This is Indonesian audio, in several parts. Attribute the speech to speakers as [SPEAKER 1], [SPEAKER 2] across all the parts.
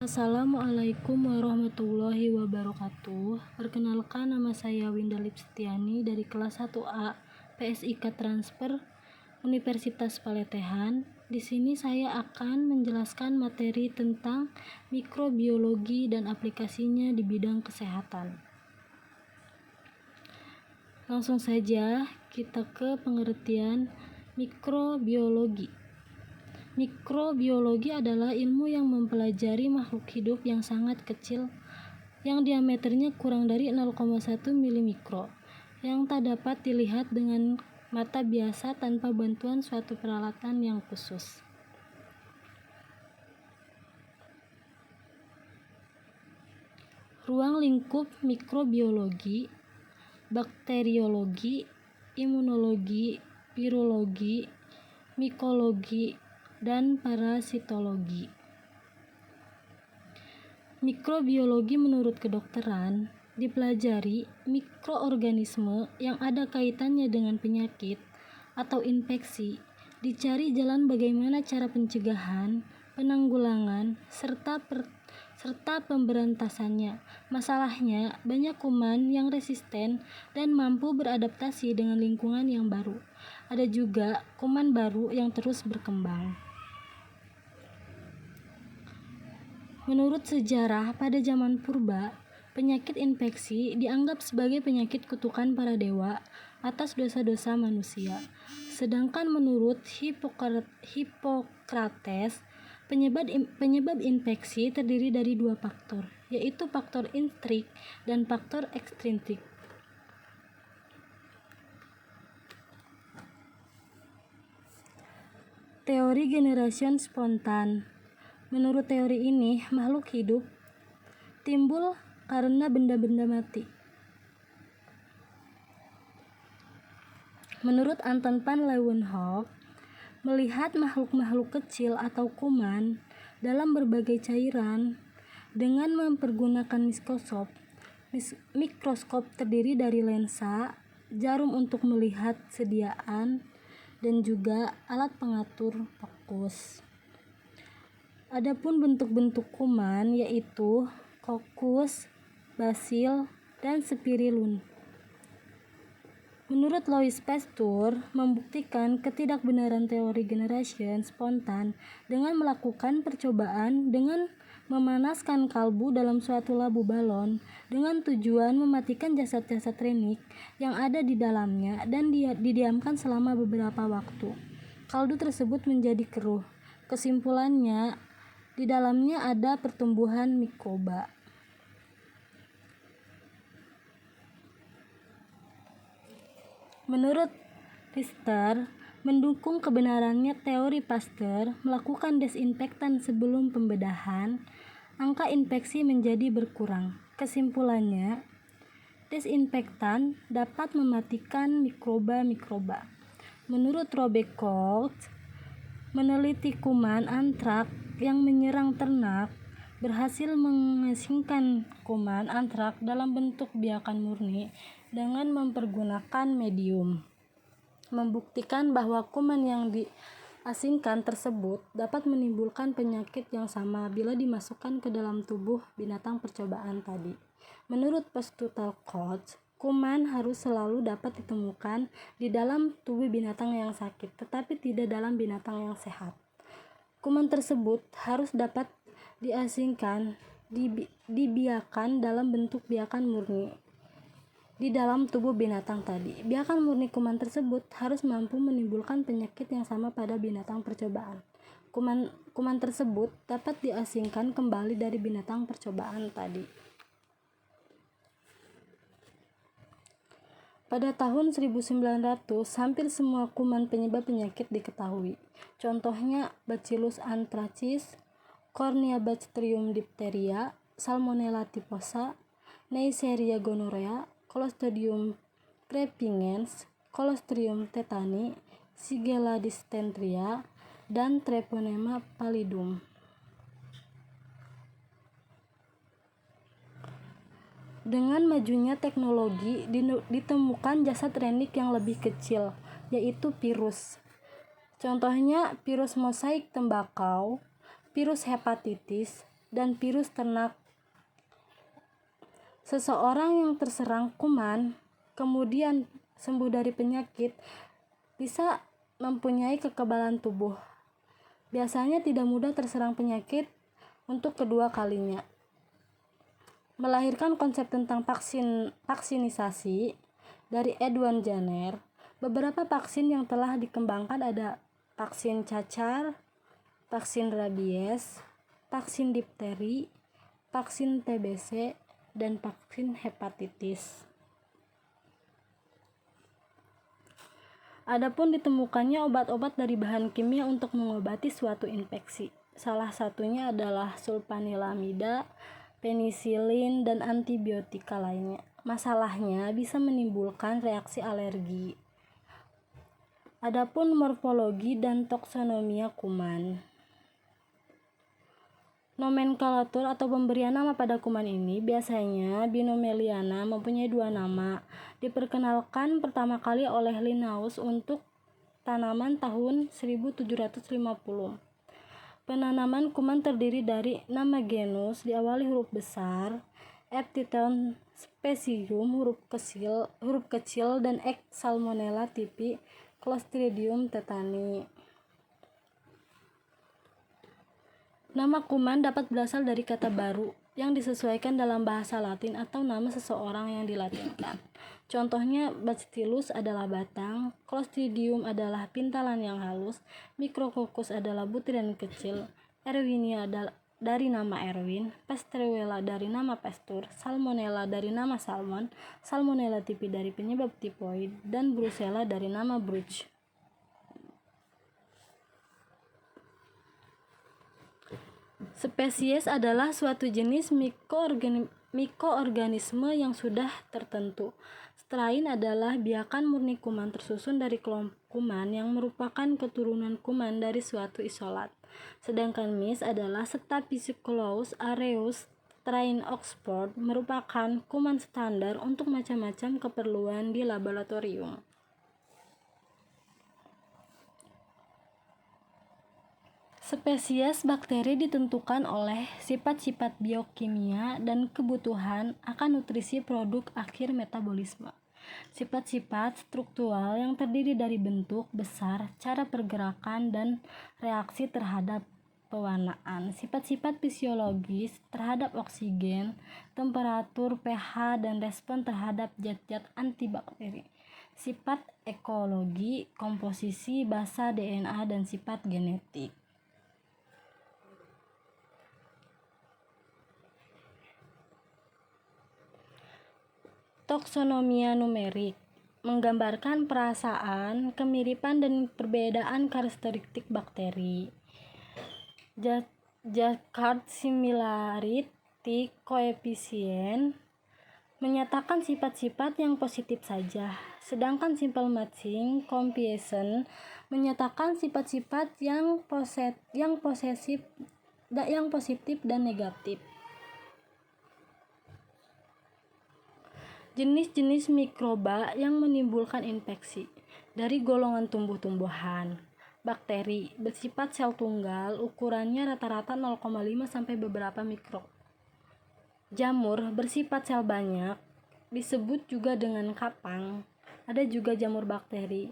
[SPEAKER 1] Assalamualaikum warahmatullahi wabarakatuh. Perkenalkan, nama saya Winda Lipstiani dari kelas 1A PSIK Transfer Universitas Paletehan. Di sini saya akan menjelaskan materi tentang mikrobiologi dan aplikasinya di bidang kesehatan. Langsung saja kita ke pengertian mikrobiologi. Mikrobiologi adalah ilmu yang mempelajari makhluk hidup yang sangat kecil yang diameternya kurang dari 0,1 mm yang tak dapat dilihat dengan mata biasa tanpa bantuan suatu peralatan yang khusus. Ruang lingkup mikrobiologi, bakteriologi, imunologi, virologi, mikologi, dan parasitologi. Mikrobiologi menurut kedokteran dipelajari mikroorganisme yang ada kaitannya dengan penyakit atau infeksi, dicari jalan bagaimana cara pencegahan, penanggulangan, serta pemberantasannya. Masalahnya, banyak kuman yang resisten dan mampu beradaptasi dengan lingkungan yang baru. Ada juga kuman baru yang terus berkembang. Menurut sejarah, pada zaman purba, penyakit infeksi dianggap sebagai penyakit kutukan para dewa atas dosa-dosa manusia. Sedangkan menurut Hippocrates, penyebab infeksi terdiri dari dua faktor, yaitu faktor intrik dan faktor ekstrintik. Teori generasi spontan. Menurut teori ini, makhluk hidup timbul karena benda-benda mati. Menurut Anton van Leeuwenhoek, melihat makhluk-makhluk kecil atau kuman dalam berbagai cairan dengan mempergunakan mikroskop terdiri dari lensa, jarum untuk melihat sediaan, dan juga alat pengatur fokus. Adapun bentuk-bentuk kuman yaitu Coccus, Bacillus, dan Spirillum. Menurut Louis Pasteur, membuktikan ketidakbenaran teori generasi spontan dengan melakukan percobaan dengan memanaskan kalbu dalam suatu labu balon dengan tujuan mematikan jasad-jasad renik yang ada di dalamnya dan didiamkan selama beberapa waktu. Kaldu tersebut menjadi keruh. Kesimpulannya, di dalamnya ada pertumbuhan mikroba. Menurut Pasteur, mendukung kebenarannya teori Pasteur melakukan desinfektan sebelum pembedahan, angka infeksi menjadi berkurang. Kesimpulannya, desinfektan dapat mematikan mikroba-mikroba. Menurut Robert Koch, meneliti kuman antrak yang menyerang ternak, berhasil mengasingkan kuman antrak dalam bentuk biakan murni dengan mempergunakan medium. Membuktikan bahwa kuman yang diasingkan tersebut dapat menimbulkan penyakit yang sama bila dimasukkan ke dalam tubuh binatang percobaan tadi. Menurut Postulatal Koch, kuman harus selalu dapat ditemukan di dalam tubuh binatang yang sakit, tetapi tidak dalam binatang yang sehat. Kuman tersebut harus dapat diasingkan, dibiakan dalam bentuk biakan murni di dalam tubuh binatang tadi. Biakan murni kuman tersebut harus mampu menimbulkan penyakit yang sama pada binatang percobaan. Kuman tersebut dapat diasingkan kembali dari binatang percobaan tadi. Pada tahun 1900, hampir semua kuman penyebab penyakit diketahui. Contohnya Bacillus anthracis, Corynebacterium diphtheria, Salmonella typhosa, Neisseria gonorrhea, Clostridium prepingens, Clostridium tetani, Shigella dysenteria, dan Treponema pallidum. Dengan majunya teknologi, ditemukan jasad renik yang lebih kecil, yaitu virus. Contohnya virus mosaik tembakau, virus hepatitis, dan virus ternak. Seseorang yang terserang kuman kemudian sembuh dari penyakit bisa mempunyai kekebalan tubuh. Biasanya tidak mudah terserang penyakit untuk kedua kalinya. Melahirkan konsep tentang vaksinisasi dari Edwin Jenner. Beberapa vaksin yang telah dikembangkan ada vaksin cacar, vaksin rabies, vaksin difteri, vaksin TBC, dan vaksin hepatitis. Adapun ditemukannya obat-obat dari bahan kimia untuk mengobati suatu infeksi. Salah satunya adalah sulfanilamida, penisilin, dan antibiotika lainnya. Masalahnya bisa menimbulkan reaksi alergi. Adapun morfologi dan taksonomia kuman. Nomenklatur atau pemberian nama pada kuman ini biasanya Binomeliana mempunyai 2 nama. Diperkenalkan pertama kali oleh Linnaeus untuk tanaman tahun 1750. Penanaman kuman terdiri dari nama genus diawali huruf besar, Epithelium specium huruf kecil dan X Salmonella typhi Clostridium tetani. Nama kuman dapat berasal dari kata baru yang disesuaikan dalam bahasa Latin atau nama seseorang yang dilatinkan. Contohnya, Bacillus adalah batang, Clostridium adalah pintalan yang halus, Micrococcus adalah butiran kecil, Erwinia dari nama Erwin, Pasteurella dari nama Pasteur, Salmonella dari nama Salmon, Salmonella typhi dari penyebab tipoid, dan Brucella dari nama Bruce. Spesies adalah suatu jenis mikroorganisme yang sudah tertentu. Strain adalah biakan murni kuman tersusun dari kelompok kuman yang merupakan keturunan kuman dari suatu isolat. Sedangkan mis adalah Staphylococcus aureus strain Oxford merupakan kuman standar untuk macam-macam keperluan di laboratorium. Spesies bakteri ditentukan oleh sifat-sifat biokimia dan kebutuhan akan nutrisi produk akhir metabolisme. Sifat-sifat struktural yang terdiri dari bentuk, besar, cara pergerakan, dan reaksi terhadap pewarnaan. Sifat-sifat fisiologis terhadap oksigen, temperatur, pH, dan respon terhadap zat-zat antibakteri. Sifat ekologi, komposisi, basa, DNA, dan sifat genetik. Taksonomia numerik menggambarkan perasaan, kemiripan, dan perbedaan karakteristik bakteri. Jacquard Similarity Coefficient menyatakan sifat-sifat yang positif saja, sedangkan Simple Matching Coefficient menyatakan sifat-sifat yang positif dan negatif. Jenis-jenis mikroba yang menimbulkan infeksi dari golongan tumbuh-tumbuhan. Bakteri bersifat sel tunggal, ukurannya rata-rata 0,5 sampai beberapa mikro. Jamur bersifat sel banyak, disebut juga dengan kapang. Ada juga jamur bakteri,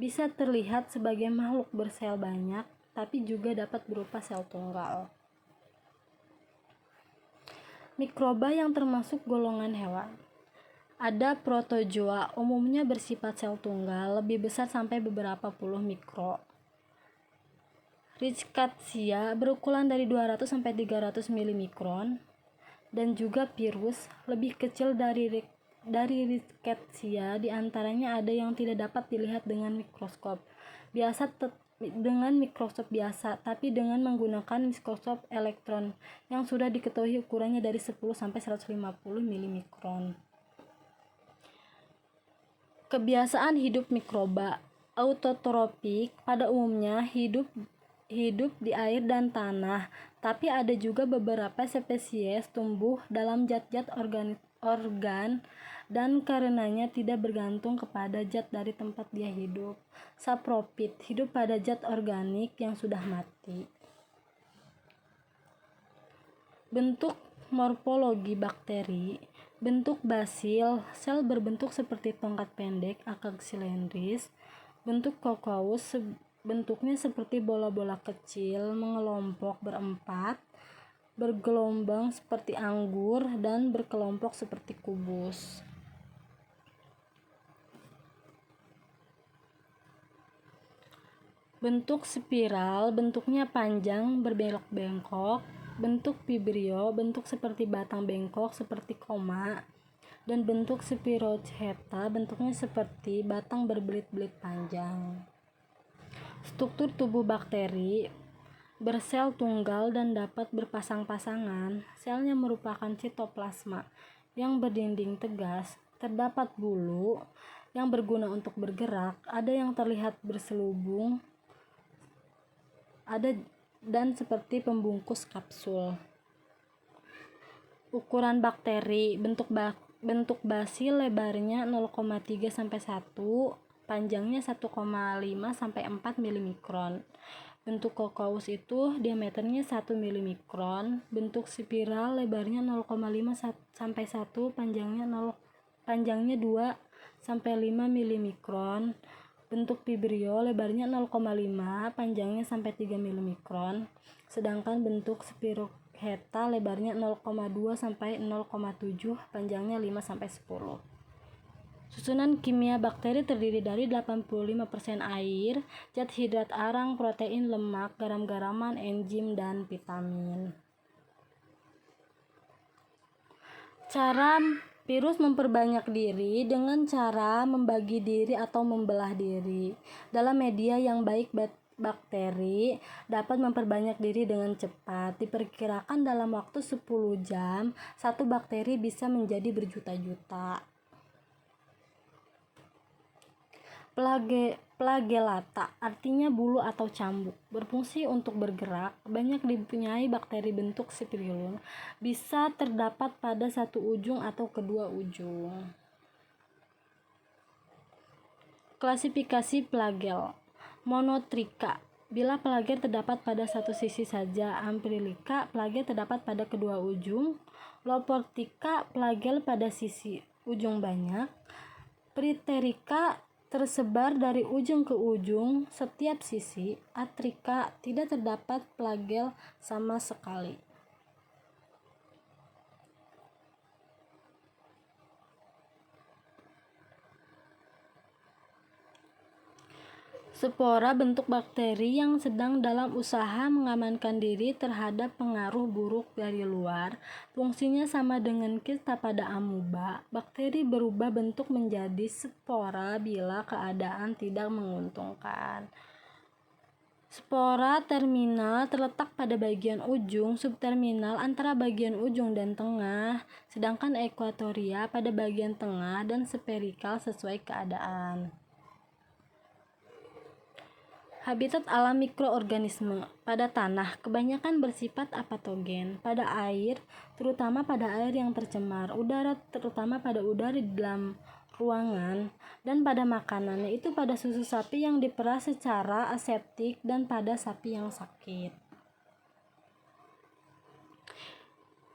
[SPEAKER 1] bisa terlihat sebagai makhluk bersel banyak, tapi juga dapat berupa sel tunggal. Mikroba yang termasuk golongan hewan. Ada protozoa, umumnya bersifat sel tunggal, lebih besar sampai beberapa puluh mikro. Rickettsia berukuran dari 200 sampai 300 milimikron, dan juga virus lebih kecil dari Rickettsia. Di antaranya ada yang tidak dapat dilihat dengan mikroskop biasa, tapi dengan menggunakan mikroskop elektron yang sudah diketahui ukurannya dari 10 sampai 150 milimikron. Kebiasaan hidup mikroba autotrofik pada umumnya hidup di air dan tanah, tapi ada juga beberapa spesies tumbuh dalam zat-zat organ dan karenanya tidak bergantung kepada zat dari tempat dia hidup. Sapropit hidup pada zat organik yang sudah mati. Bentuk morfologi bakteri. Bentuk basil, sel berbentuk seperti tongkat pendek, akar silindris. Bentuk kokous, bentuknya seperti bola-bola kecil, mengelompok berempat, bergelombang seperti anggur, dan berkelompok seperti kubus. Bentuk spiral, bentuknya panjang, berbengkok-bengkok. Bentuk vibrio, bentuk seperti batang bengkok, seperti koma. Dan bentuk spirocheta, bentuknya seperti batang berbelit-belit panjang. Struktur tubuh bakteri bersel tunggal dan dapat berpasang-pasangan. Selnya merupakan sitoplasma yang berdinding tegas. Terdapat bulu yang berguna untuk bergerak, ada yang terlihat berselubung, ada dan seperti pembungkus kapsul. Ukuran bakteri, bentuk basil lebarnya 0,3 sampai 1, panjangnya 1,5 sampai 4 mm. Bentuk kokous itu diameternya 1 mm. Bentuk spiral lebarnya 0,5 sampai 1, panjangnya 2 sampai 5 mm. Bentuk vibrio lebarnya 0,5, panjangnya sampai 3 mm. Sedangkan bentuk spirocheta lebarnya 0,2 sampai 0,7, panjangnya 5 sampai 10. Susunan kimia bakteri terdiri dari 85% air, zat hidrat arang, protein, lemak, garam-garaman, enzim, dan vitamin. Cara virus memperbanyak diri dengan cara membagi diri atau membelah diri. Dalam media yang baik, bakteri dapat memperbanyak diri dengan cepat. Diperkirakan dalam waktu 10 jam, satu bakteri bisa menjadi berjuta-juta. Flagellata artinya bulu atau cambuk, berfungsi untuk bergerak, banyak dipunyai bakteri bentuk spirulum, bisa terdapat pada satu ujung atau kedua ujung. Klasifikasi flagel. Monotrika, bila flagel terdapat pada satu sisi saja. Amphilica, flagel terdapat pada kedua ujung. Loportica, flagel pada sisi ujung banyak. Pterica, tersebar dari ujung ke ujung setiap sisi. Atrica, tidak terdapat flagel sama sekali. Spora, bentuk bakteri yang sedang dalam usaha mengamankan diri terhadap pengaruh buruk dari luar. Fungsinya sama dengan kista pada amuba. Bakteri berubah bentuk menjadi spora bila keadaan tidak menguntungkan. Spora terminal terletak pada bagian ujung, subterminal antara bagian ujung dan tengah, sedangkan ekuatoria pada bagian tengah, dan sferikal sesuai keadaan. Habitat alam mikroorganisme. Pada tanah, kebanyakan bersifat apatogen. Pada air, terutama pada air yang tercemar. Udara, terutama pada udara di dalam ruangan. Dan pada makanan, yaitu pada susu sapi yang diperas secara aseptik dan pada sapi yang sakit.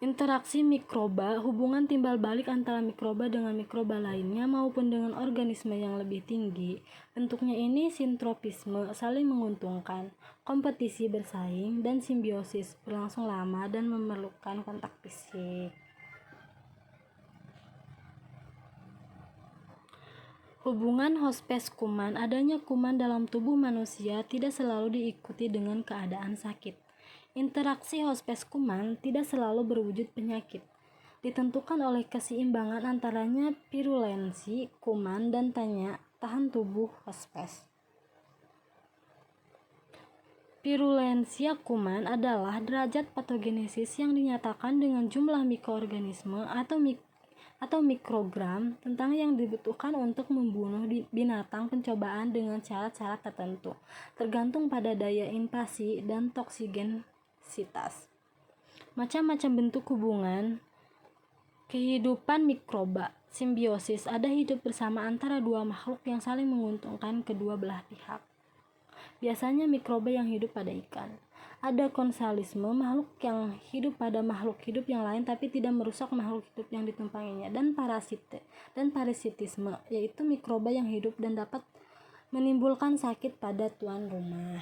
[SPEAKER 1] Interaksi mikroba, hubungan timbal balik antara mikroba dengan mikroba lainnya maupun dengan organisme yang lebih tinggi. Bentuknya ini sintropisme, saling menguntungkan, kompetisi bersaing, dan simbiosis, berlangsung lama dan memerlukan kontak fisik. Hubungan hospes kuman. Adanya kuman dalam tubuh manusia tidak selalu diikuti dengan keadaan sakit. Interaksi hospes kuman tidak selalu berwujud penyakit. Ditentukan oleh keseimbangan antaranya virulensi kuman dan tahan tubuh hospes. Virulensia kuman adalah derajat patogenesis yang dinyatakan dengan jumlah mikroorganisme atau mikrogram tentang yang dibutuhkan untuk membunuh binatang pencobaan dengan syarat-syarat tertentu, tergantung pada daya invasi dan toksigensitas. Macam-macam bentuk hubungan kehidupan mikroba. Simbiosis, ada hidup bersama antara dua makhluk yang saling menguntungkan kedua belah pihak. Biasanya mikroba yang hidup pada ikan. Ada konsalisme, makhluk yang hidup pada makhluk hidup yang lain tapi tidak merusak makhluk hidup yang ditumpanginya, dan parasitisme, yaitu mikroba yang hidup dan dapat menimbulkan sakit pada tuan rumah.